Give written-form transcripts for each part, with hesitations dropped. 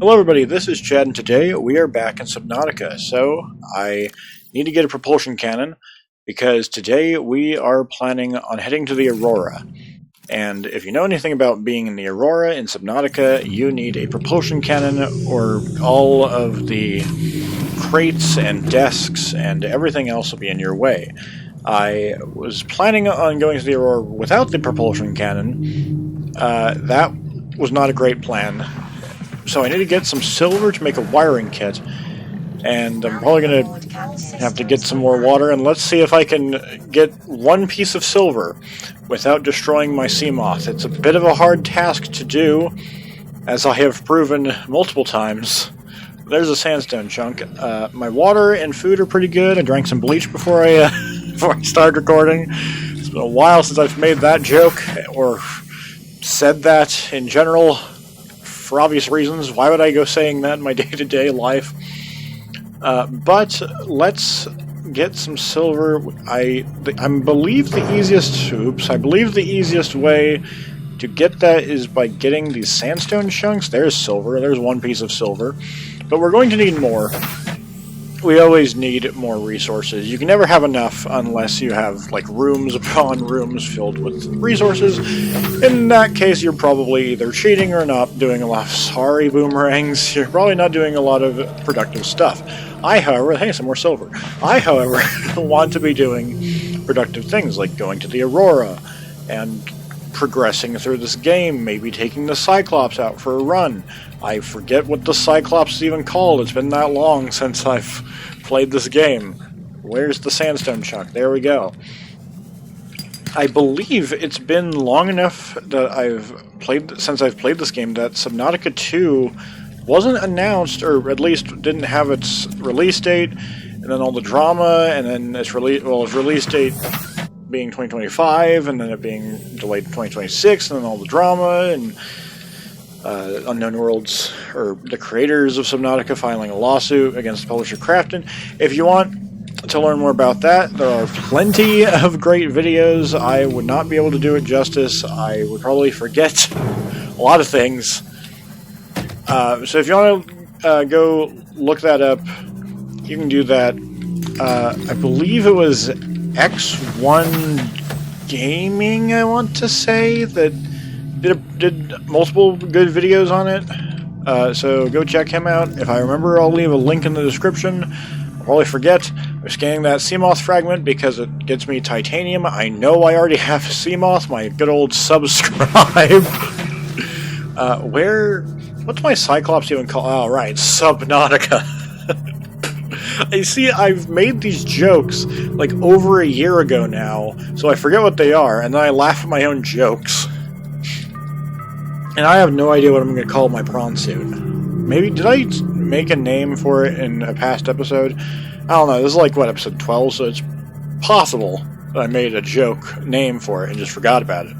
Hello everybody, this is Chad, and today we are back in Subnautica. So, I need to get a propulsion cannon, because today we are planning on heading to the Aurora. And if you know anything about being in the Aurora in Subnautica, you need a propulsion cannon, or all of the crates and desks and everything else will be in your way. I was planning on going to the Aurora without the propulsion cannon. That was not a great plan. So I need to get some silver to make a wiring kit, and I'm probably going to have to get some more water, and let's see if I can get one piece of silver without destroying my sea moth. It's a bit of a hard task to do, as I have proven multiple times. There's a sandstone chunk. My water and food are pretty good. I drank some bleach before I started recording. It's been a while since I've made that joke, or said that in general. For obvious reasons, why would I go saying that in my day-to-day life? But let's get some silver. I believe the easiest way to get that is by getting these sandstone chunks. There's silver. There's one piece of silver. But we're going to need more. We always need more resources. You can never have enough unless you have, like, rooms upon rooms filled with resources. In that case, you're probably either cheating or not doing a lot of... Sorry, boomerangs. You're probably not doing a lot of productive stuff. I, however... Hey, some more silver. I, however, want to be doing productive things, like going to the Aurora and progressing through this game, maybe taking the Cyclops out for a run. I forget what the Cyclops is even called. It's been that long since I've played this game. Where's the sandstone chunk? There we go. I believe it's been long enough that since I've played this game that Subnautica 2 wasn't announced, or at least didn't have its release date, and then all the drama, and then its release date being 2025, and then it being delayed to 2026, and then all the drama, and Unknown Worlds, or the creators of Subnautica, filing a lawsuit against the publisher Crafton. If you want to learn more about that, there are plenty of great videos. I would not be able to do it justice. I would probably forget a lot of things. So if you want to go look that up, you can do that. I believe it was X1 Gaming, I want to say, that did multiple good videos on it, so go check him out. If I remember, I'll leave a link in the description. I'll probably forget. I'm scanning that Seamoth fragment because it gets me titanium. I know I already have Seamoth, my good old subscribe. What's my Cyclops even called? Oh, right, Subnautica. You see, I've made these jokes like over a year ago now, so I forget what they are, and then I laugh at my own jokes. And I have no idea what I'm going to call my prawn suit. Maybe, did I make a name for it in a past episode? I don't know, this is like, what, episode 12, so it's possible that I made a joke name for it and just forgot about it.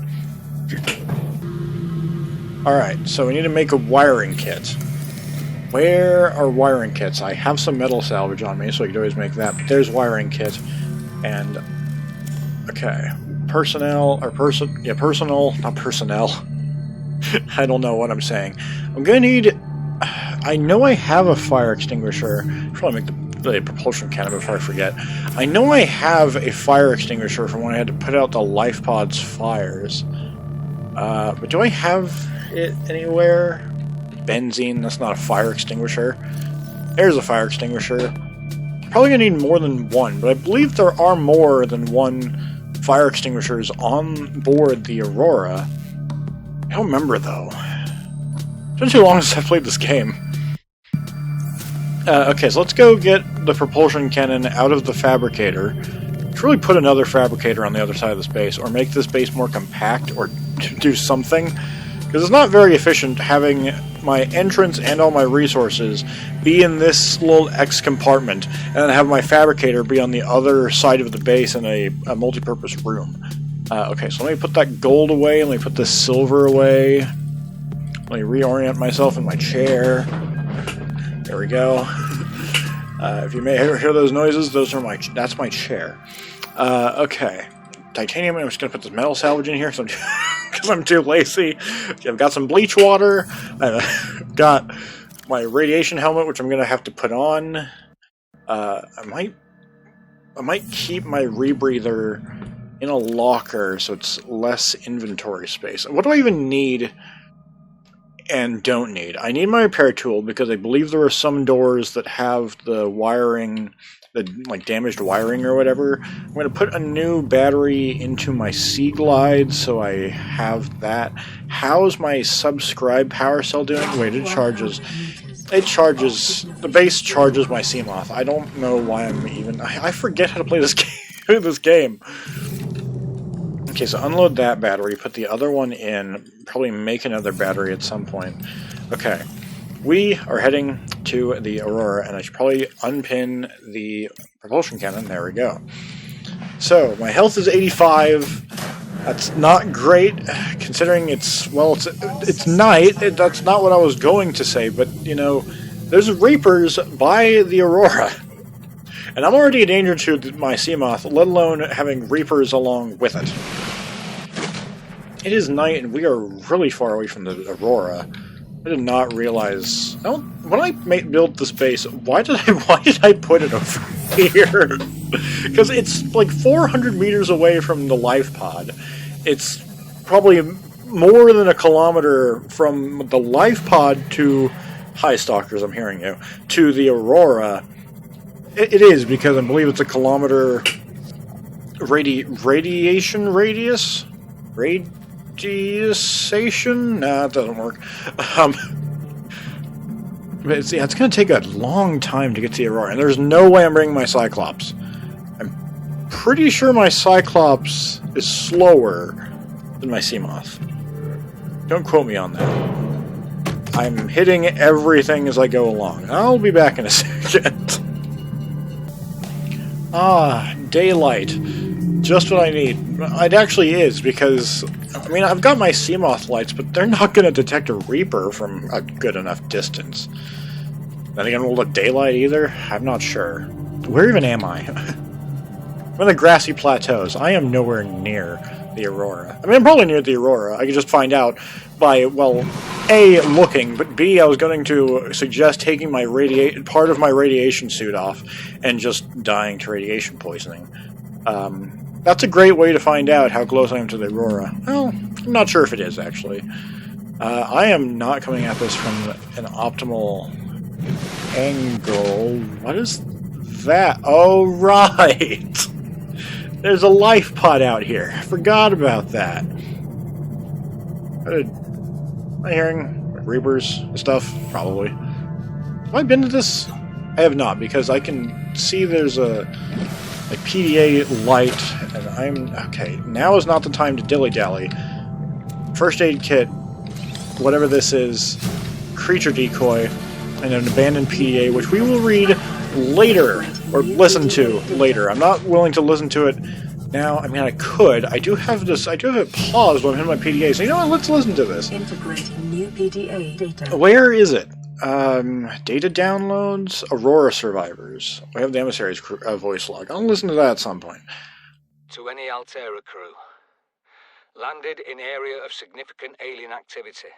Alright, so we need to make a wiring kit. Where are wiring kits? I have some metal salvage on me, so I could always make that. But there's wiring kit. And, okay, personal, not personnel. I don't know what I'm saying. I'm gonna need... I know I have a fire extinguisher. I'll probably make the propulsion cannon before I forget. I know I have a fire extinguisher from when I had to put out the life pod's fires. But do I have it anywhere? Benzene, that's not a fire extinguisher. There's a fire extinguisher. Probably gonna need more than one, but I believe there are more than one fire extinguishers on board the Aurora. I don't remember, though. It's been too long since I've played this game. Okay, so let's go get the propulsion cannon out of the fabricator. Let's really put another fabricator on the other side of this base, or make this base more compact, or do something. Because it's not very efficient having my entrance and all my resources be in this little X compartment, and then have my fabricator be on the other side of the base in a multi-purpose room. Okay, so let me put that gold away, let me put this silver away, let me reorient myself in my chair. There we go. If you may hear those noises, that's my chair. Okay, titanium, I'm just going to put this metal salvage in here because I'm too lazy. I've got some bleach water, I've got my radiation helmet, which I'm going to have to put on. I might keep my rebreather in a locker so it's less inventory space. What do I even need and don't need? I need my repair tool because I believe there are some doors that have the wiring, the like damaged wiring or whatever. I'm going to put a new battery into my Sea Glide so I have that. How's my subscribe power cell doing? Wait, it charges. The base charges my Seamoth. I don't know why I'm even... I forget how to play this game. Okay, so unload that battery, put the other one in, probably make another battery at some point. Okay, we are heading to the Aurora, and I should probably unpin the propulsion cannon. There we go. So, my health is 85. That's not great, considering it's night. That's not what I was going to say, but, you know, there's Reapers by the Aurora. And I'm already a danger to my Seamoth, let alone having Reapers along with it. It is night, and we are really far away from the Aurora. I did not realize... when I built this base, why did I put it over here? Because it's like 400 meters away from the life pod. It's probably more than a kilometer from the life pod to... Hi, Stalkers, I'm hearing you. To the Aurora. It is, because I believe it's a kilometer... radiation radius? Radiation? Nah, it doesn't work. But it's going to take a long time to get to the Aurora, and there's no way I'm bringing my Cyclops. I'm pretty sure my Cyclops is slower than my Seamoth. Don't quote me on that. I'm hitting everything as I go along. I'll be back in a second. Ah, daylight. Just what I need. It actually is, because, I mean, I've got my Seamoth lights, but they're not going to detect a Reaper from a good enough distance. Then again, will the daylight either? I'm not sure. Where even am I? I'm in the grassy plateaus. I am nowhere near the Aurora. I mean, I'm probably near the Aurora. I can just find out by, well, A, looking, but B, I was going to suggest taking my part of my radiation suit off and just dying to radiation poisoning. That's a great way to find out how close I am to the Aurora. Well, I'm not sure if it is, actually. I am not coming at this from an optimal angle. What is that? Oh, right! There's a life pod out here. I forgot about that. Am I hearing Reapers stuff? Probably. Have I been to this? I have not, because I can see there's a PDA light, and I'm... Okay, now is not the time to dilly-dally. First aid kit, whatever this is, creature decoy, and an abandoned PDA, which we will read later, or listen to later. I'm not willing to listen to it now. I mean, I could. I do have it paused when I'm in my PDA, so you know what, let's listen to this. Integrating new PDA data. Where is it? Data downloads, Aurora survivors. We have the emissary's voice log. I'll listen to that at some point. To any Altera crew. Landed in area of significant alien activity.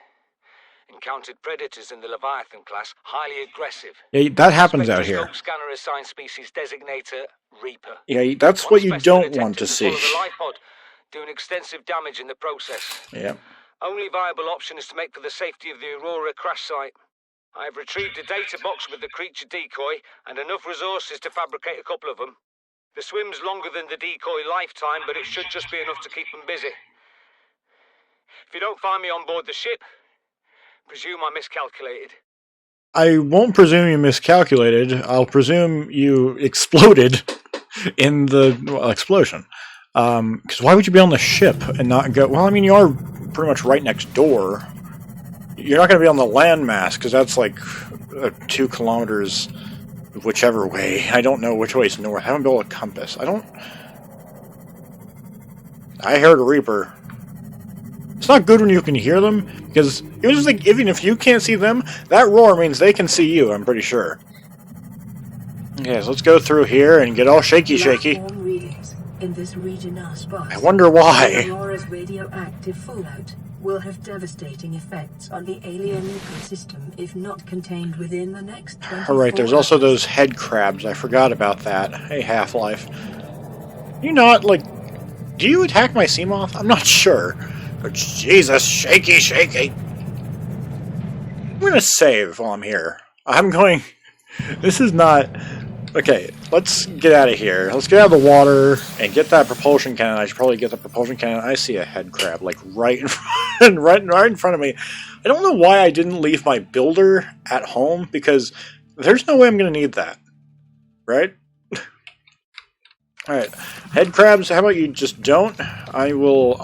Encountered predators in the Leviathan class, highly aggressive. Yeah, that happens out here. Scanner assigned species designator Reaper. Yeah, that's what you don't want to see. The life pod, doing extensive damage in the process. Yeah. Only viable option is to make for the safety of the Aurora crash site. I have retrieved a data box with the creature decoy and enough resources to fabricate a couple of them. The swim's longer than the decoy lifetime, but it should just be enough to keep them busy. If you don't find me on board the ship, presume I miscalculated. I won't presume you miscalculated. I'll presume you exploded in the explosion. Because why would you be on the ship and not go... Well, I mean, you are pretty much right next door. You're not going to be on the landmass, because that's like 2 kilometers whichever way. I don't know which way is north. I haven't built a compass. I heard a Reaper. It's not good when you can hear them, because even if you can't see them, that roar means they can see you, I'm pretty sure. Okay, so let's go through here and get all shaky. In this region are sparse. I wonder why. Aurora's radioactive fallout will have devastating effects on the alien ecosystem if not contained within the next 24 Alright, there's also those head crabs. I forgot about that. Hey, Half-Life. You not, like... Do you attack my Seamoth? I'm not sure. But Jesus, shaky, shaky. I'm gonna save while I'm here. I'm going... This is not... Okay, let's get out of here. Let's get out of the water and get that propulsion cannon. I should probably get the propulsion cannon. I see a head crab, like, right in front, right in front of me. I don't know why I didn't leave my builder at home, because there's no way I'm going to need that. Right? Alright. Head crabs, how about you just don't? I will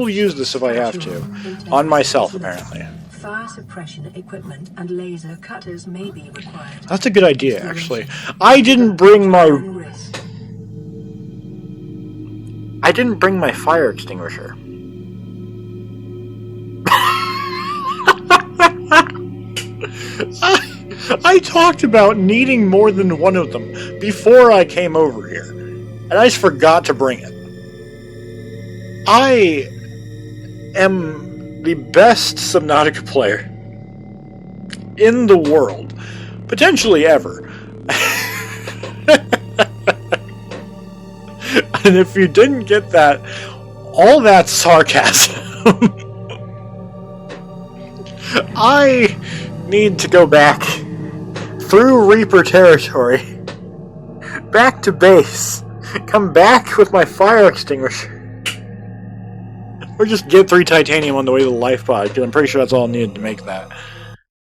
use this if I have to. On myself, apparently. Fire suppression equipment and laser cutters may be required. That's a good idea, actually. I didn't bring my fire extinguisher. I talked about needing more than one of them before I came over here, and I just forgot to bring it. I am the best Subnautica player in the world, potentially ever. And if you didn't get that, all that sarcasm. I need to go back through Reaper territory, back to base, come back with my fire extinguisher. Or just get 3 titanium on the way to the life pod, because I'm pretty sure that's all needed to make that.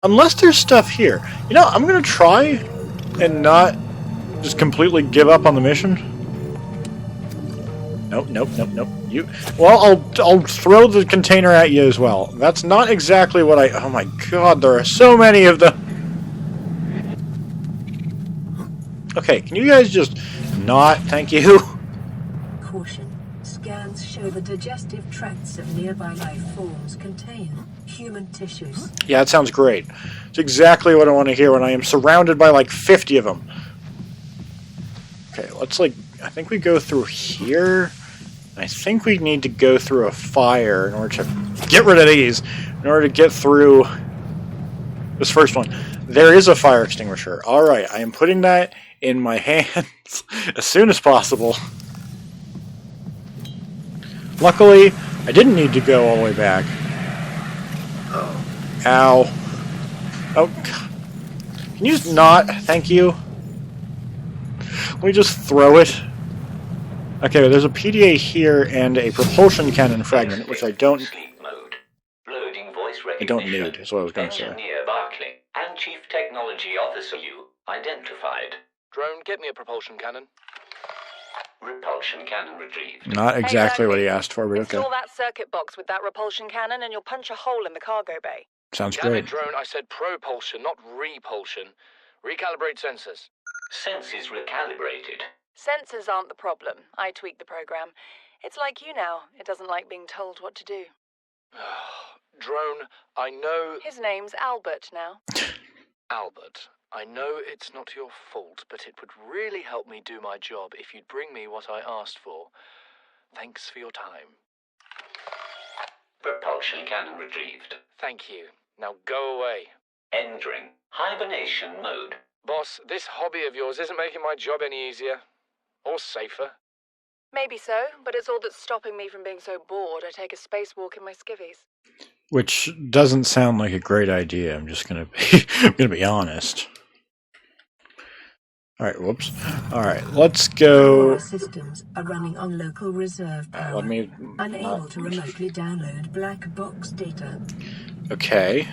Unless there's stuff here. You know, I'm gonna try and not just completely give up on the mission. Nope. You. Well, I'll throw the container at you as well. That's not exactly what I. Oh my god, there are so many of them. Okay, can you guys just not? Thank you. Caution. Scans show the digestive tracts of nearby life forms contain human tissues. Yeah, that sounds great. It's exactly what I want to hear when I am surrounded by like 50 of them. Okay, let's I think we go through here. I think we need to go through a fire in order to get rid of these. In order to get through this first one. There is a fire extinguisher. Alright, I am putting that in my hands as soon as possible. Luckily, I didn't need to go all the way back. Ow. Oh, God. Can you just not? Thank you. Let me just throw it. Okay, but there's a PDA here and a propulsion cannon fragment, which I don't... I don't need, is what I was going to say. Engineer Barclay and Chief Technology Officer you identified. Drone, get me a propulsion cannon. Repulsion cannon retrieved. Not exactly what he asked for, but okay. Install that circuit box with that repulsion cannon and you'll punch a hole in the cargo bay. Sounds Damn great. it, Drone, I said propulsion, not repulsion. Recalibrate sensors. Sensors recalibrated. Sensors aren't the problem. I tweaked the program. It's like you now. It doesn't like being told what to do. Drone, I know... His name's Albert now. Albert, I know it's not your fault, but it would really help me do my job if you'd bring me what I asked for. Thanks for your time. Propulsion cannon retrieved. Thank you. Now go away. Entering hibernation mode. Boss, this hobby of yours isn't making my job any easier. Or safer. Maybe so, but it's all that's stopping me from being so bored I take a spacewalk in my skivvies. Which doesn't sound like a great idea. I'm just gonna be, I'm gonna be honest. All right, whoops. All right, let's go. Aurora systems are running on local reserve power. Let me. Unable to remotely download black box data. Okay.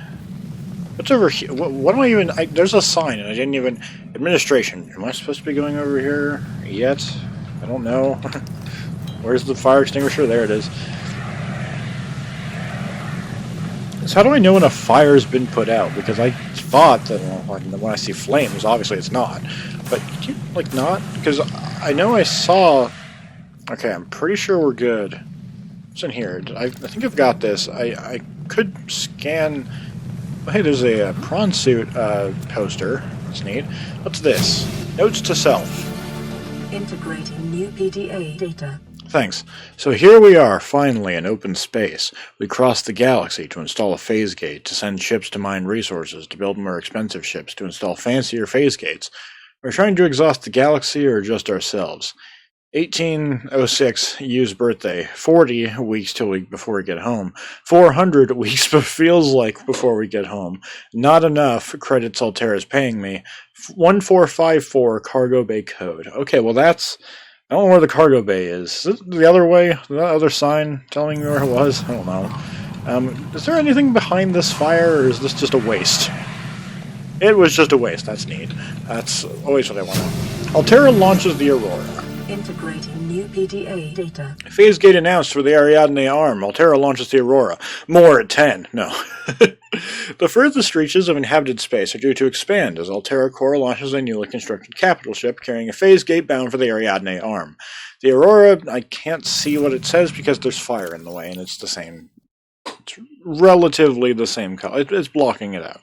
What's over here? What am I even? There's a sign, and I didn't even. Administration. Am I supposed to be going over here yet? I don't know. Where's the fire extinguisher? There it is. So how do I know when a fire's been put out? Because I thought that when I see flames, obviously it's not. But could you, not? Because I know I saw... Okay, I'm pretty sure we're good. What's in here? I think I've got this. I could scan... Hey, there's a prawn suit poster. That's neat. What's this? Notes to self. Integrating new PDA data. Thanks. So here we are, finally, in open space. We crossed the galaxy to install a phase gate, to send ships to mine resources, to build more expensive ships, to install fancier phase gates. We're trying to exhaust the galaxy or just ourselves. 1806, Yu's birthday. 40 weeks before we get home. 400 weeks feels like before we get home. Not enough credits Altera's paying me. 1454 cargo bay code. Okay, well that's... I don't know where the cargo bay is. Is it the other way? The other sign telling me where it was? I don't know. Is there anything behind this fire, or is this just a waste? It was just a waste. That's neat. That's always what I want. Altera launches the Aurora. Integrating new PDA data. Phase gate announced for the Ariadne arm. Altera launches the Aurora. More at 10. No. The furthest reaches of inhabited space are due to expand as Altera Core launches a newly constructed capital ship carrying a phase gate bound for the Ariadne arm. The Aurora, I can't see what it says because there's fire in the way and it's the same. It's relatively the same color. It's blocking it out.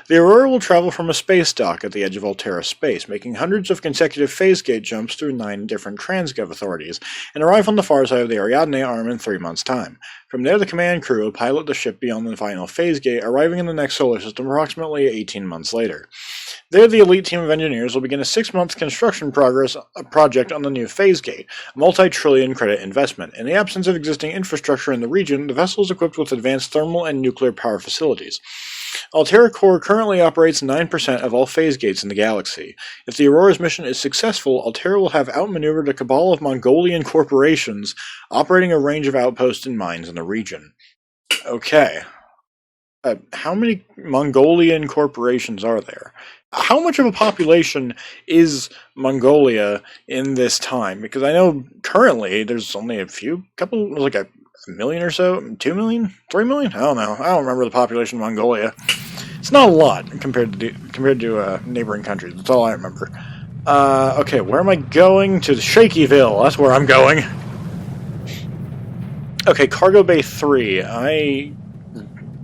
The Aurora will travel from a space dock at the edge of Altera space, making hundreds of consecutive phase gate jumps through 9 different Transgov authorities, and arrive on the far side of the Ariadne arm in 3 months' time. From there, the command crew will pilot the ship beyond the final phase gate, arriving in the next solar system approximately 18 months later. There, the elite team of engineers will begin a 6-month construction project on the new phase gate, a multi-trillion credit investment. In the absence of existing infrastructure in the region, the vessel is equipped with advanced thermal and nuclear power facilities. Altera Core currently operates 9% of all phase gates in the galaxy. If the Aurora's mission is successful, Altera will have outmaneuvered a cabal of Mongolian corporations operating a range of outposts and mines in the region. Okay. How many Mongolian corporations are there? How much of a population is Mongolia in this time? Because I know currently there's only like a million or so, 2 million, 3 million. I don't know. I don't remember the population of Mongolia. It's not a lot compared to neighboring countries. That's all I remember. Okay, where am I going? To Shakyville. That's where I'm going. Okay, Cargo Bay 3. I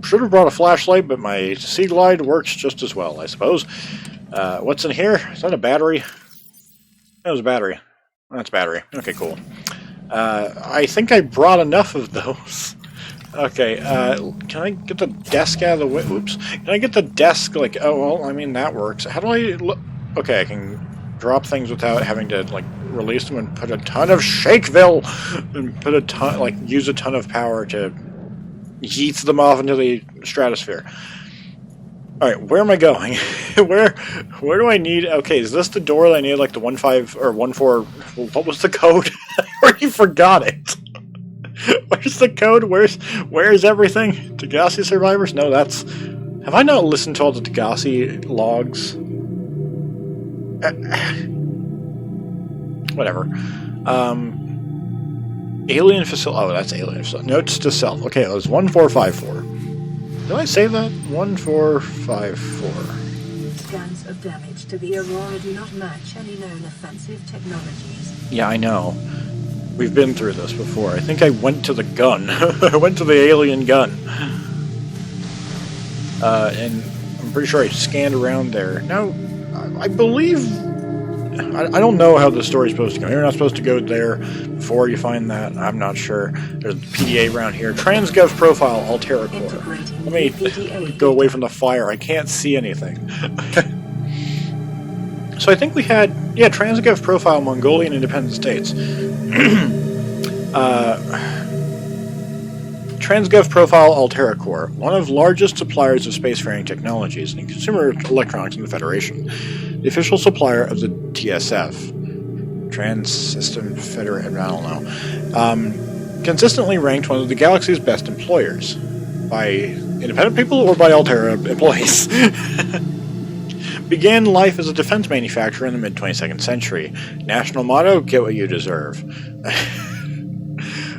should have brought a flashlight, but my Sea Glide works just as well, I suppose. What's in here? Is that a battery? That was a battery. That's a battery. Okay, cool. I think I brought enough of those. Okay, can I get the desk out of the way? Oops. Can I get the desk, like, oh, well, I mean, that works. How do I look? Okay, I can drop things without having to, like, release them and put a ton of Shakeville and put a ton, like, use a ton of power to yeet them off into the stratosphere. Alright, where am I going? where do I need... Okay, is this the door that I need, like, the 15 or 14... What was the code? I already forgot it. Where's the code? Where's everything? Degassi survivors? No, that's... Have I not listened to all the Degassi logs? Whatever. Alien facility... Oh, that's alien facility. Notes to self. Okay, it was 1454. Did I say that? 1454. Scans of damage to the Aurora do not match any known offensive technologies. Yeah, I know. We've been through this before. I think I went to the gun. I went to the alien gun. And I'm pretty sure I scanned around there. Now, I believe... I don't know how the story's supposed to go. You're not supposed to go there before you find that. I'm not sure. There's PDA around here. Transgov profile, Altera Core. Let me go away from the fire. I can't see anything. So I think we had... Yeah, Transgov profile, Mongolian Independent States. Transgov profile, Altera Core. One of the largest suppliers of spacefaring technologies and consumer electronics in the Federation. The official supplier of the TSF. Trans-System Federation, I don't know. Consistently ranked one of the galaxy's best employers. By independent people or by Altera employees? Began life as a defense manufacturer in the mid-22nd century. National motto, get what you deserve.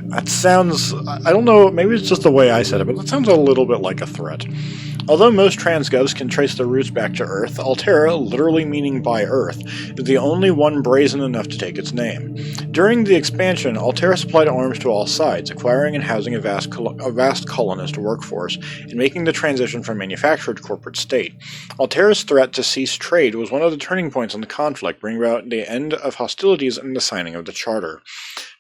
That sounds... I don't know, maybe it's just the way I said it, but that sounds a little bit like a threat. Although most transgovs can trace their roots back to Earth, Altera, literally meaning by Earth, is the only one brazen enough to take its name. During the expansion, Altera supplied arms to all sides, acquiring and housing a vast colonist workforce, and making the transition from manufacturer to corporate state. Altera's threat to cease trade was one of the turning points in the conflict, bringing about the end of hostilities and the signing of the Charter.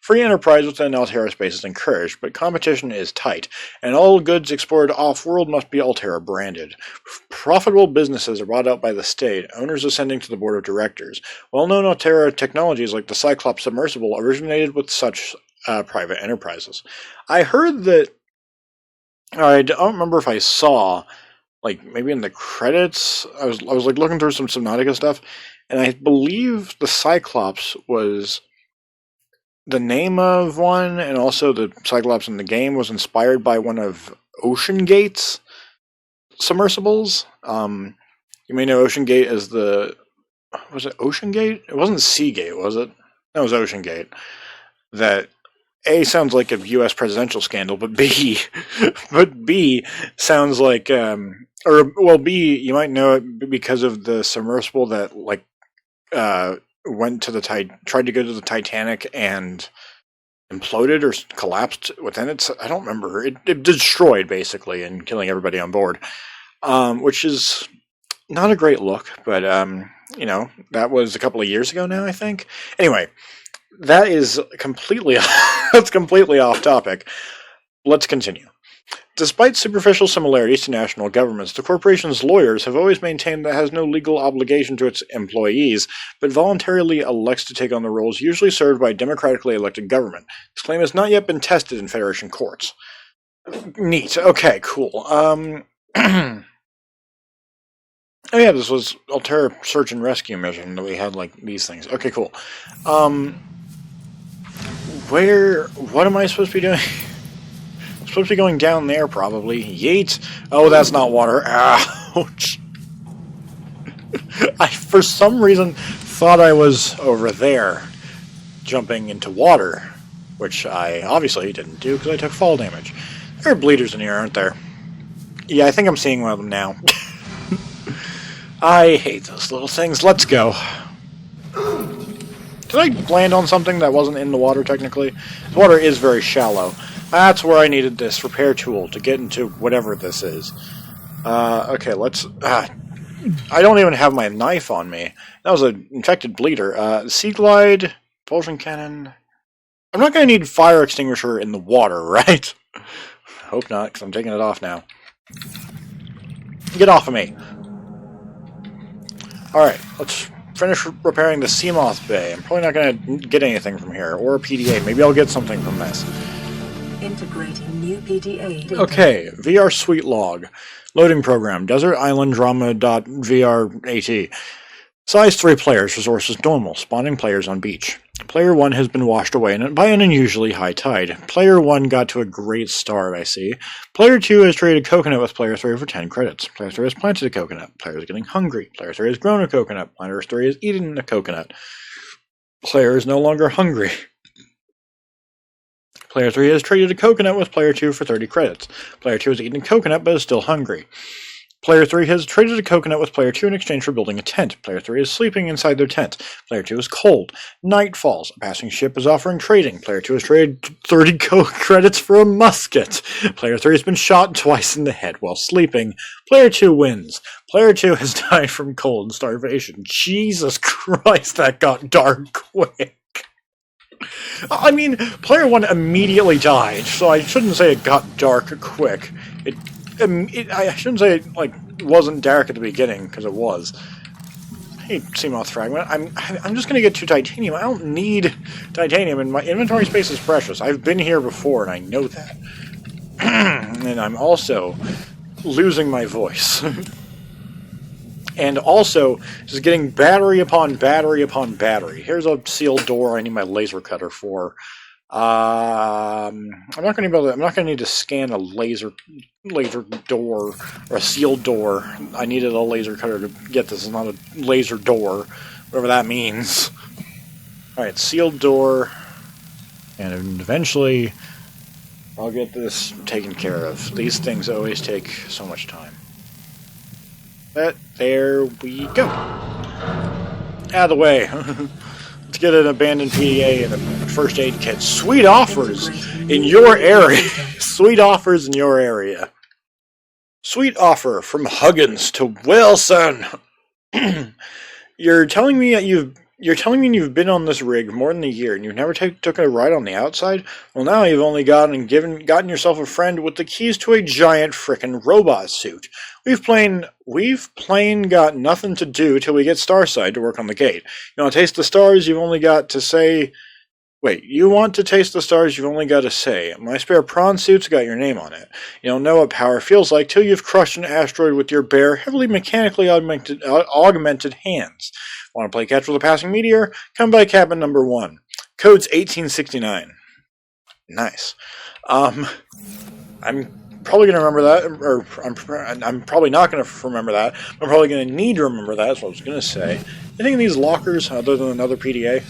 Free enterprise within Altera space is encouraged, but competition is tight, and all goods exported off-world must be Altera branded. Profitable businesses are bought out by the state, owners ascending to the board of directors. Well-known Altera technologies like the Cyclops submersible originated with such private enterprises. I heard that, I don't remember if I saw, like, maybe in the credits, I was like looking through some Subnautica stuff, and I believe the Cyclops was the name of one, and also the Cyclops in the game was inspired by one of Ocean Gate's submersibles. You may know Ocean Gate as was it Ocean Gate? It wasn't Seagate, was it? No, it was Ocean Gate. That A, sounds like a U.S. presidential scandal, but B sounds like, B, you might know it because of the submersible that, like, went to tried to go to the Titanic and imploded or collapsed within it. I don't remember. It destroyed, basically, and killing everybody on board, which is not a great look, but, that was a couple of years ago now, I think. Anyway, that is completely, that's completely off topic. Let's continue. Despite superficial similarities to national governments, the corporation's lawyers have always maintained that it has no legal obligation to its employees, but voluntarily elects to take on the roles usually served by a democratically elected government. This claim has not yet been tested in Federation courts. Neat. Okay, cool. Oh yeah, this was Altera search and rescue mission that we had, like, these things. Okay, cool. What am I supposed to be doing? Supposed to be going down there, probably. Yeet! Oh, that's not water. Ouch! I, for some reason, thought I was over there, jumping into water, which I obviously didn't do because I took fall damage. There are bleeders in here, aren't there? Yeah, I think I'm seeing one of them now. I hate those little things. Let's go. Did I land on something that wasn't in the water, technically? The water is very shallow. That's where I needed this repair tool to get into whatever this is. Okay, let's... I don't even have my knife on me. That was an infected bleeder. Sea Glide, propulsion cannon... I'm not going to need fire extinguisher in the water, right? Hope not, because I'm taking it off now. Get off of me. Alright, let's finish repairing the Seamoth Bay. I'm probably not going to get anything from here, or a PDA. Maybe I'll get something from this. Integrating new PDA data. Okay, VR Suite Log. Loading program, Desert Island Drama.VRAT. Size 3 players, resources normal, spawning players on beach. Player 1 has been washed away by an unusually high tide. Player 1 got to a great start, I see. Player 2 has traded coconut with Player 3 for 10 credits. Player 3 has planted a coconut. Player is getting hungry. Player 3 has grown a coconut. Player 3 has eaten a coconut. Player is no longer hungry. Player 3 has traded a coconut with Player 2 for 30 credits. Player 2 has eaten a coconut but is still hungry. Player 3 has traded a coconut with Player 2 in exchange for building a tent. Player 3 is sleeping inside their tent. Player 2 is cold. Night falls. A passing ship is offering trading. Player 2 has traded 30 credits for a musket. Player 3 has been shot twice in the head while sleeping. Player 2 wins. Player 2 has died from cold and starvation. Jesus Christ, that got dark quick. I mean, Player 1 immediately died, so I shouldn't say it got dark quick. I shouldn't say it, like, wasn't dark at the beginning, because it was. Hey, Seamoth Fragment, I'm just going to get 2 titanium. I don't need titanium, and my inventory space is precious. I've been here before, and I know that. And I'm also losing my voice. And also, just getting battery upon battery upon battery. Here's a sealed door I need my laser cutter for. I'm not going to need to scan a laser door or a sealed door. I needed a laser cutter to get this. It's not a laser door, whatever that means. All right, sealed door, and eventually I'll get this taken care of. These things always take so much time. But there we go. Out of the way. Let's get an abandoned PDA and a first aid kit. Sweet offers in your area. Sweet offers in your area. Sweet offer from Huggins to Wilson. You're telling me that you've You're telling me you've been on this rig more than a year and you've never took a ride on the outside? Well, now you've only gotten yourself a friend with the keys to a giant frickin' robot suit. We've plain got nothing to do till we get Starside to work on the gate. You want to taste the stars? You've only got to say... Wait, you want to taste the stars? You've only got to say, my spare prawn suit's got your name on it. You don't know what power feels like till you've crushed an asteroid with your bare, heavily mechanically augmented hands. Want to play catch with a passing meteor? Come by cabin number 1. Code's 1869. Nice. I'm probably going to remember that, or I'm probably not going to remember that. I'm probably going to need to remember that, that's what I was going to say. Anything in these lockers other than another PDA?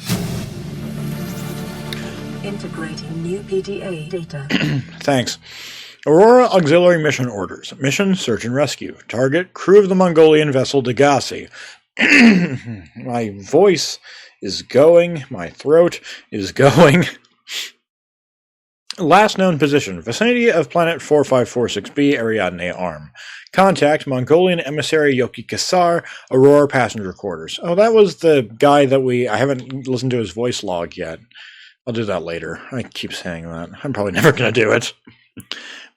Integrating new PDA data. Thanks. Aurora Auxiliary Mission Orders. Mission, Search and Rescue. Target, crew of the Mongolian vessel Degassi. My voice is going. My throat is going. Last known position. Vicinity of planet 4546b, Ariadne Arm. Contact, Mongolian emissary Yoki Kassar, Aurora passenger quarters. Oh, that was the guy that I haven't listened to his voice log yet. I'll do that later. I keep saying that. I'm probably never going to do it.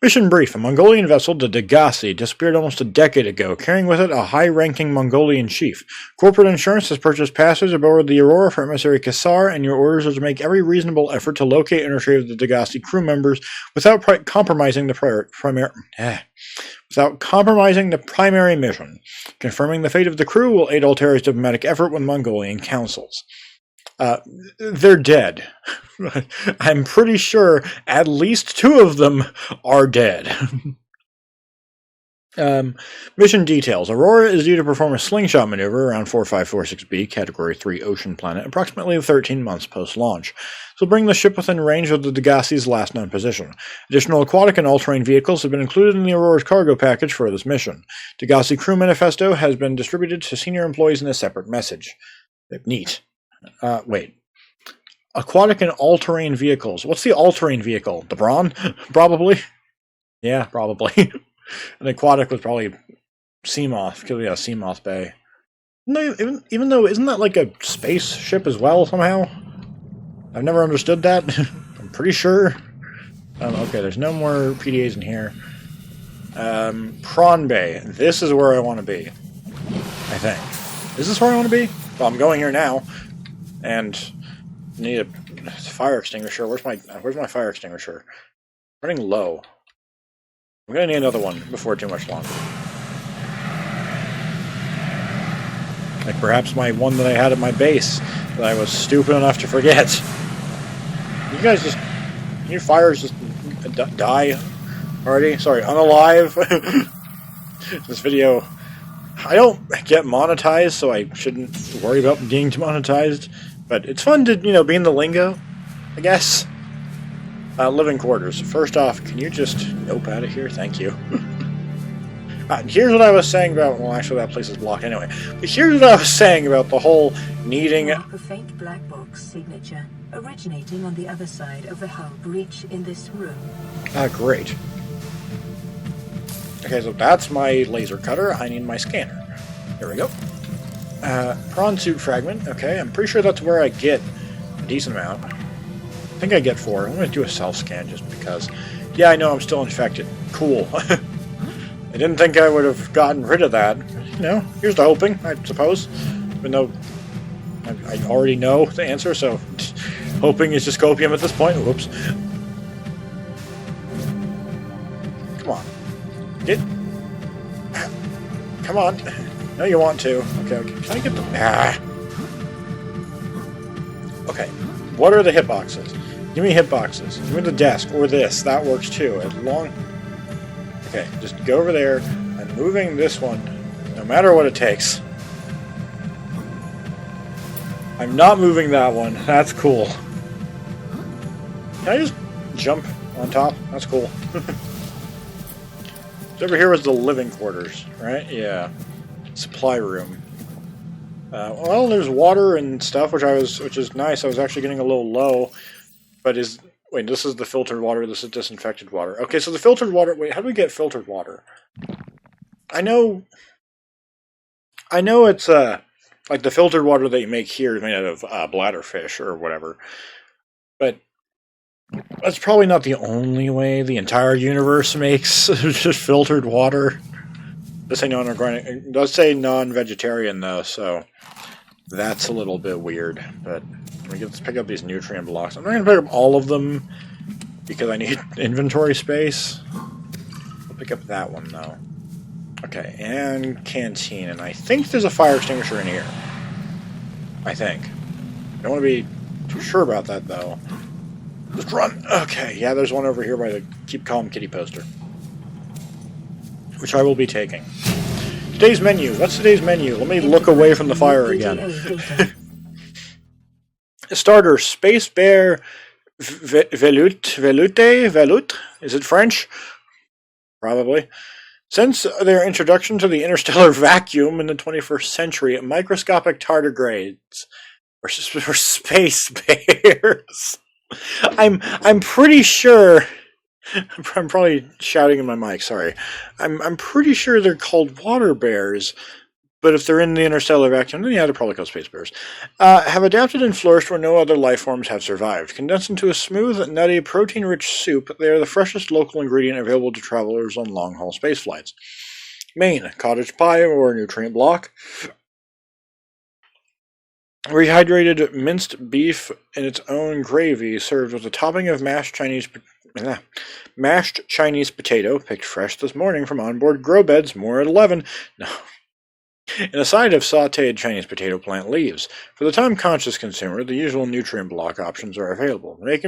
Mission brief. A Mongolian vessel, the Degassi, disappeared almost a decade ago, carrying with it a high-ranking Mongolian chief. Corporate insurance has purchased passage aboard the Aurora for emissary Kassar, and your orders are to make every reasonable effort to locate and retrieve the Degassi crew members without compromising the primary mission. Confirming the fate of the crew will aid Altera's diplomatic effort with Mongolian councils. They're dead. I'm pretty sure at least 2 of them are dead. Mission details. Aurora is due to perform a slingshot maneuver around 4546b, Category 3 ocean planet, approximately 13 months post-launch. This will bring the ship within range of the Degassi's last known position. Additional aquatic and all-terrain vehicles have been included in the Aurora's cargo package for this mission. Degassi crew manifesto has been distributed to senior employees in a separate message. Neat. Wait. Aquatic and all-terrain vehicles. What's the all-terrain vehicle? The Brawn? Probably? Yeah, probably. An aquatic was probably Seamoth. Because we got Seamoth Bay. No, even though, isn't that like a spaceship as well, somehow? I've never understood that. I'm pretty sure. Okay, there's no more PDAs in here. Prawn Bay. This is where I want to be. I think. Is this where I want to be? Well, I'm going here now. And I need a fire extinguisher. Where's my fire extinguisher? Running low. I'm gonna need another one before too much longer. Like perhaps my one that I had at my base that I was stupid enough to forget. You guys just, your fires just die already? Sorry, unalive. This video, I don't get monetized, so I shouldn't worry about being demonetized. But it's fun to, be in the lingo, I guess. Living quarters. First off, can you just nope out of here? Thank you. Here's what I was saying about... Well, actually, that place is blocked anyway. But here's what I was saying about the whole needing... A faint black box signature originating on the other side of the hull breach in this room. Great. Okay, so that's my laser cutter. I need my scanner. There we go. Prawn suit fragment. Okay, I'm pretty sure that's where I get a decent amount. I think I get 4. I'm going to do a self-scan just because. Yeah, I know I'm still infected. Cool. I didn't think I would have gotten rid of that. Here's the hoping, I suppose. Even though I already know the answer, so hoping is just copium at this point. Whoops. Come on. Come on. No, you want to. Okay. Can I get the... Okay. What are the hitboxes? Give me hitboxes. Give me the desk, or this. That works too. Okay, just go over there. I'm moving this one, no matter what it takes. I'm not moving that one. That's cool. Can I just jump on top? That's cool. Over here was the living quarters, right? Yeah. Supply room. Well, there's water and stuff, which is nice. I was actually getting a little low, but wait, this is the filtered water. This is disinfected water. Okay, so the filtered water. Wait, how do we get filtered water? I know it's Like the filtered water that you make here is made out of bladderfish or whatever. But that's probably not the only way the entire universe makes just filtered water. It does say non-vegetarian though, so that's a little bit weird. But let's pick up these nutrient blocks. I'm not going to pick up all of them because I need inventory space. I'll pick up that one though. Okay, and canteen, and I think there's a fire extinguisher in here. I think. I don't want to be too sure about that though. Just run. Okay, yeah, there's one over here by the Keep Calm Kitty poster, which I will be taking. Today's menu. What's today's menu? Let me look away from the fire again. Starter, Space Bear Veloute? Is it French? Probably. Since their introduction to the interstellar vacuum in the 21st century, microscopic tardigrades or space bears. I'm pretty sure. I'm probably shouting in my mic. Sorry. I'm pretty sure they're called water bears. But if they're in the interstellar vacuum, then yeah, they're probably called space bears. Have adapted and flourished where no other life forms have survived. Condensed into a smooth, nutty, protein-rich soup, they are the freshest local ingredient available to travelers on long-haul space flights. Main, cottage pie or nutrient block. Rehydrated minced beef in its own gravy, served with a topping of mashed Chinese potato, picked fresh this morning from onboard grow beds, more at 11. No. And a side of sautéed Chinese potato plant leaves. For the time-conscious consumer, the usual nutrient block options are available. They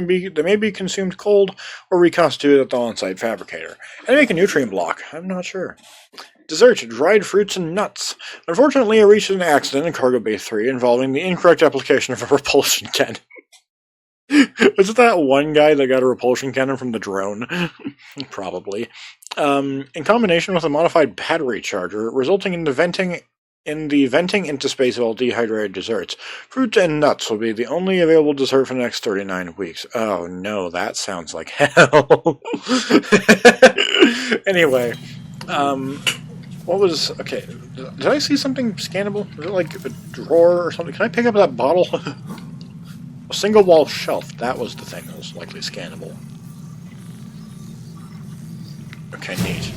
may be consumed cold or reconstituted at the on-site fabricator. And make a nutrient block? I'm not sure. Dessert, dried fruits and nuts. Unfortunately, I reached an accident in Cargo Bay 3 involving the incorrect application of a repulsion cannon. Was it that one guy that got a repulsion cannon from the drone? Probably. In combination with a modified battery charger, resulting in the venting into space of all dehydrated desserts. Fruit and nuts will be the only available dessert for the next 39 weeks. Oh no, that sounds like hell. Anyway, what was... Okay, did I see something scannable? Was it like a drawer or something? Can I pick up that bottle? A single wall shelf. That was the thing that was likely scannable. Okay, neat.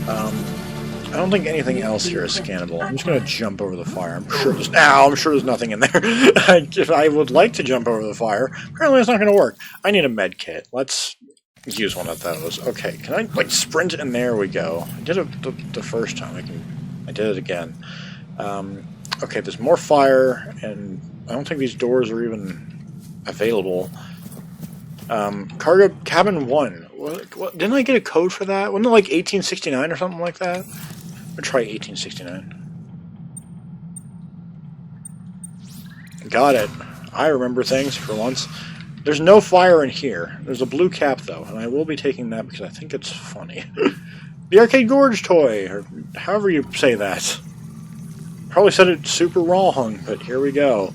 I don't think anything else here is scannable. I'm just going to jump over the fire. I'm sure there's nothing in there. If I would like to jump over the fire, apparently it's not going to work. I need a med kit. Let's use one of those. Okay, can I, like, sprint? And there we go. I did it the first time. I did it again. Okay, there's more fire, and I don't think these doors are even available. Cargo cabin 1. What, didn't I get a code for that? Wasn't it like 1869 or something like that? I'm gonna try 1869. Got it. I remember things for once. There's no fire in here. There's a blue cap though, and I will be taking that because I think it's funny. The Arcade Gorge toy, or however you say that. Probably said it super wrong, but here we go.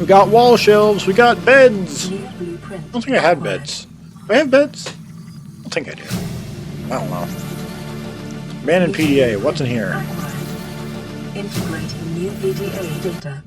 We got wall shelves, we got beds! I don't think I had beds. Do I have beds? I don't think I do. I don't know. Man in PDA, what's in here? Integrating new PDA data.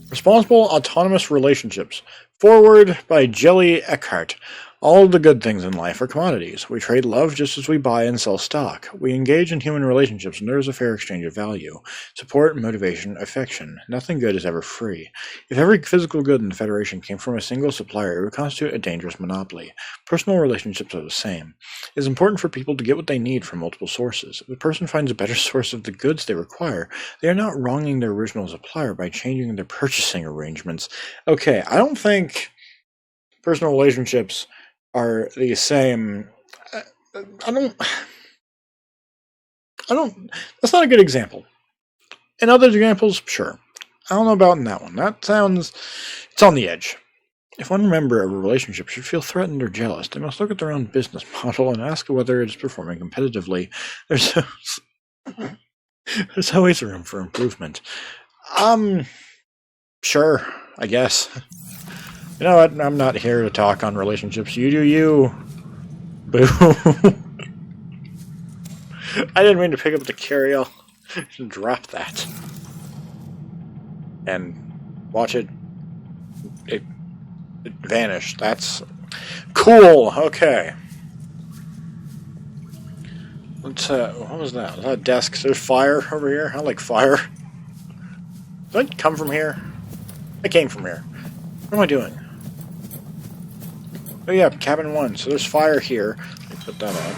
Responsible Autonomous Relationships. Forward by Jelly Eckhart. All the good things in life are commodities. We trade love just as we buy and sell stock. We engage in human relationships and there is a fair exchange of value. Support, motivation, affection. Nothing good is ever free. If every physical good in the Federation came from a single supplier, it would constitute a dangerous monopoly. Personal relationships are the same. It is important for people to get what they need from multiple sources. If a person finds a better source of the goods they require, they are not wronging their original supplier by changing their purchasing arrangements. Okay, I don't think personal relationships are the same. I don't, that's not a good example. In other examples, sure. I don't know about in that one. That sounds, it's on the edge. If one member of a relationship should feel threatened or jealous, they must look at their own business model and ask whether it is performing competitively. There's always room for improvement. Sure, I guess. You know what? I'm not here to talk on relationships. You do you. Boo. I didn't mean to pick up the carry-all. Drop that. and watch it vanish. That's cool. Okay. Let's, what was that? Was that a desk? There's fire over here. I like fire. Did I come from here? I came from here. What am I doing? Oh yeah, cabin 1. So there's fire here. Let me put that on.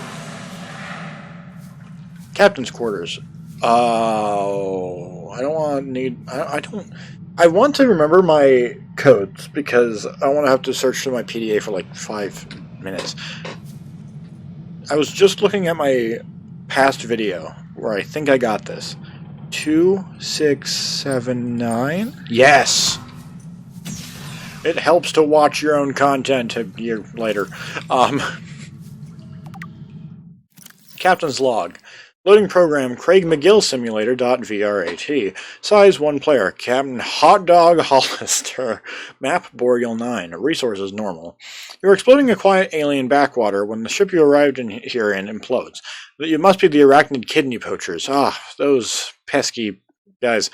Captain's quarters. Oh, I don't want to need... I don't... I want to remember my codes because I want to have to search through my PDA for like 5 minutes. I was just looking at my past video where I think I got this. 2679? Yes! It helps to watch your own content a year later. Captain's log. Loading program Craig McGill Simulator.vrat. Size 1 player. Captain Hot Dog Hollister. Map Boreal 9. Resources normal. You're exploring a quiet alien backwater when the ship you arrived herein implodes. You must be the arachnid kidney poachers. Ah, those pesky guys.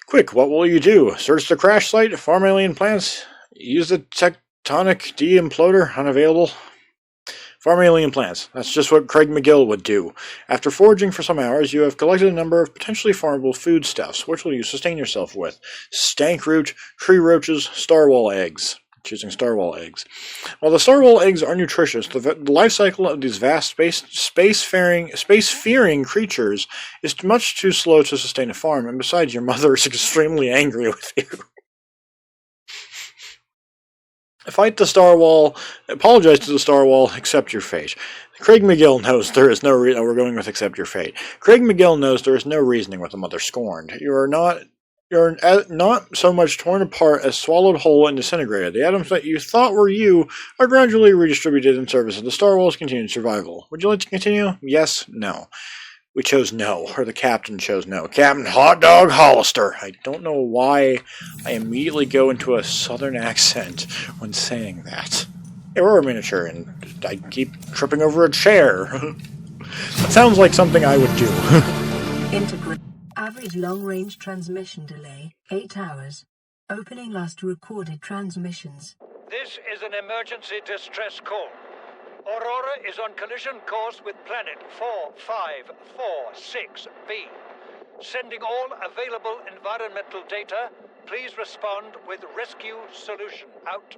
Quick, what will you do? Search the crash site, farm alien plants, use the tectonic de-imploder, unavailable. Farm alien plants. That's just what Craig McGill would do. After foraging for some hours, you have collected a number of potentially farmable foodstuffs. Which will you sustain yourself with? Stank root, tree roaches, starwall eggs. Choosing starwall eggs. While the starwall eggs are nutritious, the life cycle of these vast space-fearing creatures is much too slow to sustain a farm, and besides, your mother is extremely angry with you. Fight the Starwall, apologize to the Starwall, accept your fate. Craig McGill knows there is no reason. We're going with accept your fate. Craig McGill knows there is no reasoning with the mother scorned. You're not so much torn apart as swallowed whole and disintegrated. The atoms that you thought were you are gradually redistributed in service of the Starwall's continued survival. Would you like to continue? Yes? No. We chose no, or the captain chose no. Captain Hot Dog Hollister. I don't know why I immediately go into a southern accent when saying that. Aurora miniature, and I keep tripping over a chair. That sounds like something I would do. Integrate. Average long-range transmission delay, 8 hours. Opening last recorded transmissions. This is an emergency distress call. Aurora is on collision course with planet 4546b. Sending all available environmental data. Please respond with rescue solution. Out.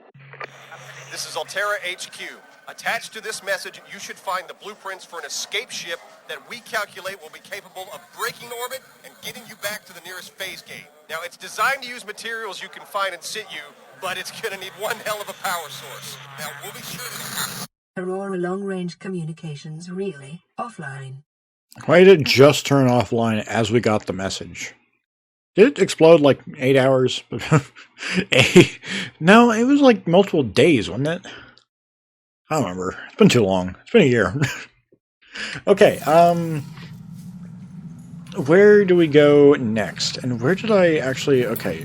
This is Altera HQ. Attached to this message, you should find the blueprints for an escape ship that we calculate will be capable of breaking orbit and getting you back to the nearest phase gate. Now, it's designed to use materials you can find in situ, but it's going to need one hell of a power source. Now, we'll be sure to... Aurora long-range communications relay offline. Why did it just turn offline as we got the message? Did it explode like 8 hours? No, it was like multiple days, wasn't it? I don't remember. It's been too long. It's been a year. Okay, where do we go next? And where did I actually... Okay,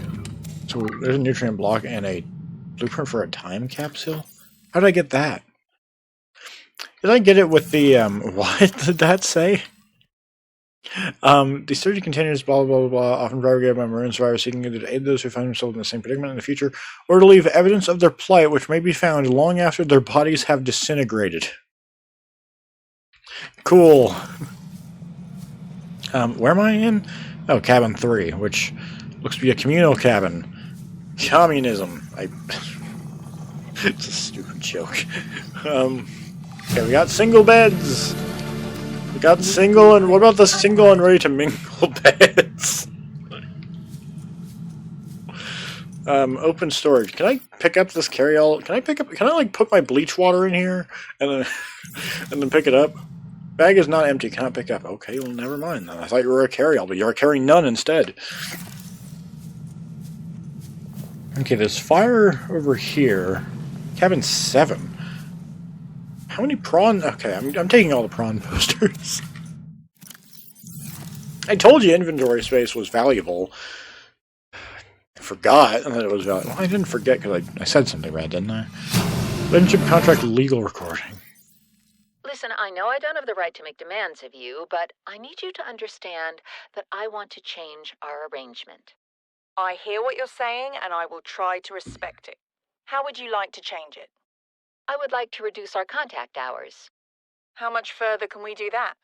so there's a nutrient block and a blueprint for a time capsule? How did I get that? Did I get it with the, what did that say? The sturdy containers, blah, blah, blah, blah, often propagated by marine survivors seeking either to aid those who find themselves in the same predicament in the future, or to leave evidence of their plight which may be found long after their bodies have disintegrated. Cool. Where am I in? Oh, cabin 3, which looks to be a communal cabin. Communism. It's a stupid joke. Okay, we got single beds. We got single, and what about the single and ready to mingle beds? Open storage. Can I pick up this carry-all? Can I like put my bleach water in here and then pick it up? Bag is not empty. Cannot pick up. Okay, well, never mind then. I thought you were a carry-all, but you're carrying none instead. Okay, there's fire over here. Cabin 7. How many prawn... Okay, I'm taking all the prawn posters. I told you inventory space was valuable. I forgot that it was valuable. Well, I didn't forget because I said something bad, didn't I? Relationship contract legal recording. Listen, I know I don't have the right to make demands of you, but I need you to understand that I want to change our arrangement. I hear what you're saying, and I will try to respect it. How would you like to change it? I would like to reduce our contact hours. How much further can we do that?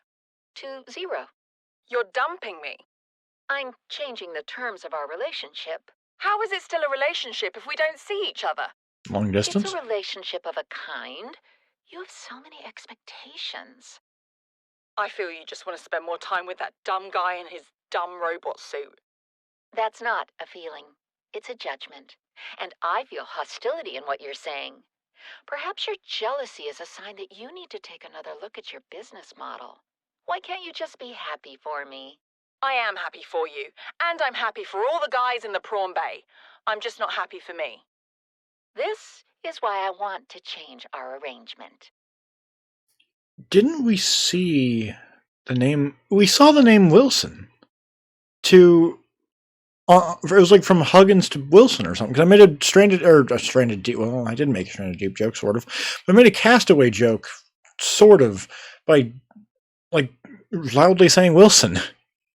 To 0. You're dumping me. I'm changing the terms of our relationship. How is it still a relationship if we don't see each other? Long distance? It's a relationship of a kind. You have so many expectations. I feel you just want to spend more time with that dumb guy in his dumb robot suit. That's not a feeling. It's a judgment. And I feel hostility in what you're saying. Perhaps your jealousy is a sign that you need to take another look at your business model. Why can't you just be happy for me? I am happy for you, and I'm happy for all the guys in the prawn bay. I'm just not happy for me. This is why I want to change our arrangement. Didn't we see the name? We saw the name Wilson. It was like from Huggins to Wilson or something. Because I made a stranded deep. Well, I didn't make a stranded deep joke, sort of. But I made a castaway joke, sort of, by like loudly saying Wilson.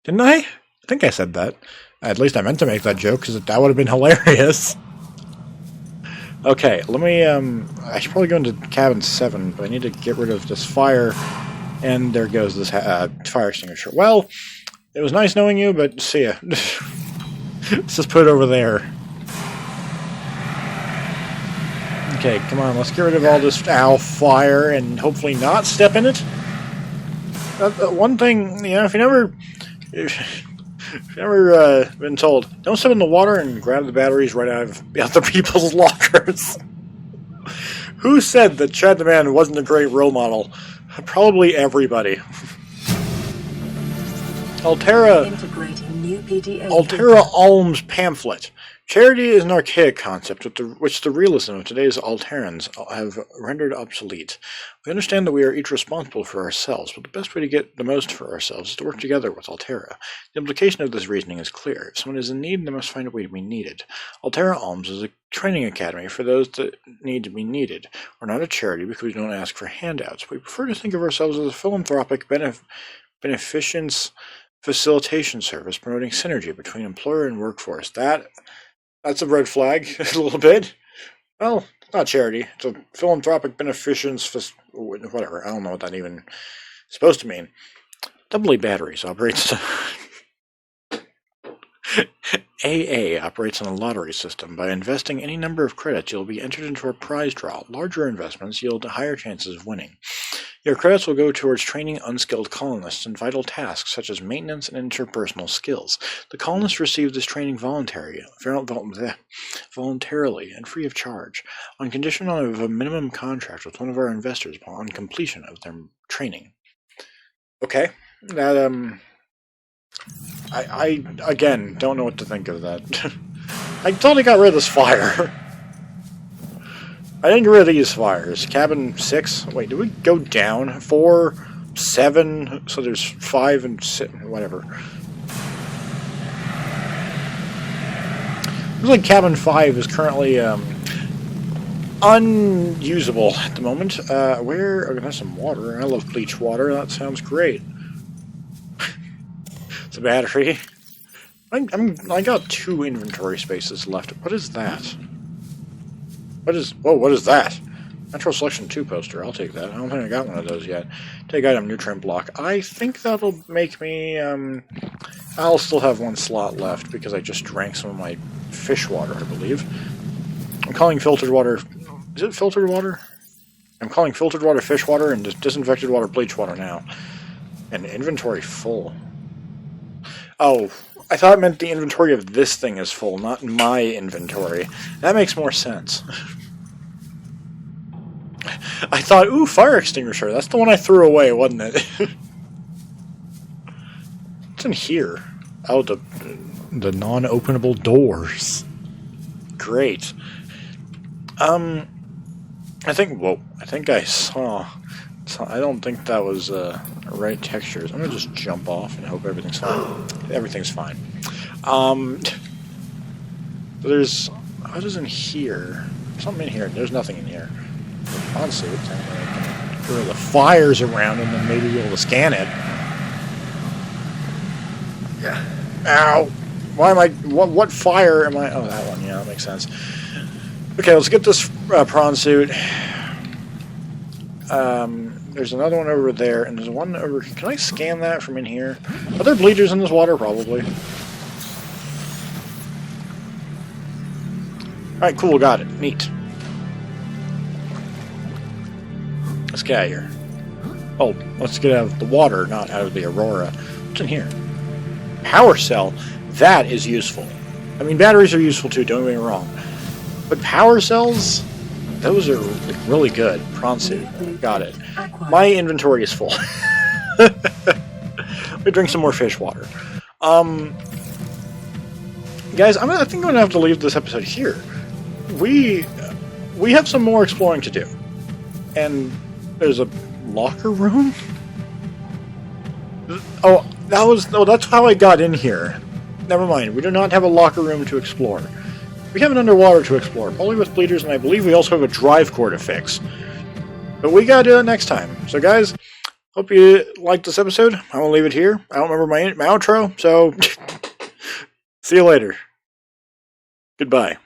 Didn't I? I think I said that. At least I meant to make that joke because that would have been hilarious. Okay, let me. I should probably go into cabin 7, but I need to get rid of this fire. And there goes this fire extinguisher. Well, it was nice knowing you, but see ya. Let's just put it over there. Okay, come on, let's get rid of all this fire and hopefully not step in it. One thing, you know, if you've never been told, don't step in the water and grab the batteries right out of other people's lockers. Who said that ChadTheMan wasn't a great role model? Probably everybody. Altera Alm's pamphlet. Charity is an archaic concept which the realism of today's Alterans have rendered obsolete. We understand that we are each responsible for ourselves, but the best way to get the most for ourselves is to work together with Altera. The implication of this reasoning is clear. If someone is in need, they must find a way to be needed. Altera Alms is a training academy for those that need to be needed. We're not a charity because we don't ask for handouts. We prefer to think of ourselves as a philanthropic beneficence facilitation service promoting synergy between employer and workforce. That's a red flag, a little bit. Well, it's not charity. It's a philanthropic beneficence, whatever. I don't know what that even is supposed to mean. AA Batteries operates... AA operates on a lottery system. By investing any number of credits, you'll be entered into a prize draw. Larger investments yield higher chances of winning. Your credits will go towards training unskilled colonists in vital tasks such as maintenance and interpersonal skills. The colonists receive this training voluntarily and free of charge, on condition of a minimum contract with one of our investors upon completion of their training. Okay, that I again don't know what to think of that. I totally got rid of this fire. I didn't get rid of these fires. Cabin 6. Wait, did we go down? 4, 7. So there's 5 and 6. Whatever. Looks like cabin 5 is currently unusable at the moment. Where? Oh, there's some water. I love bleach water. That sounds great. It's a battery. I got 2 inventory spaces left. What is that? What is that? Metro Selection 2 poster. I'll take that. I don't think I got one of those yet. Take item nutrient block. I think that'll make me, I'll still have 1 slot left because I just drank some of my fish water, I believe. I'm calling filtered water... Is it filtered water? I'm calling filtered water fish water and disinfected water bleach water now. And inventory full. Oh, I thought it meant the inventory of this thing is full, not my inventory. That makes more sense. I thought, ooh, fire extinguisher. That's the one I threw away, wasn't it? What's in here? Oh, the non-openable doors. Great. I think I saw... I don't think that was right textures. I'm gonna just jump off and hope everything's fine. Everything's fine. There's... What is in here? Something in here. There's nothing in here. Honestly, it sounds like I can get rid of the fires around and then maybe be able to scan it. Yeah. Ow! Why am I... What fire am I... Oh, that one. Yeah, that makes sense. Okay, let's get this prawn suit. There's another one over there, and there's one over... Can I scan that from in here? Are there bleachers in this water? Probably. Alright, cool, got it. Neat. Let's get out of here. Oh, let's get out of the water, not out of the Aurora. What's in here? Power cell. That is useful. I mean, batteries are useful too, don't get me wrong. But power cells? Those are really good. Prawn suit. Got it. My inventory is full. Let me drink some more fish water. Guys, I think I'm going to have to leave this episode here. We have some more exploring to do. And there's a locker room? Oh, that's how I got in here. Never mind, we do not have a locker room to explore. We have an underwater to explore, probably with bleeders, and I believe we also have a drive core to fix. But we gotta do that next time. So guys, hope you liked this episode. I will leave it here. I don't remember my outro, so see you later. Goodbye.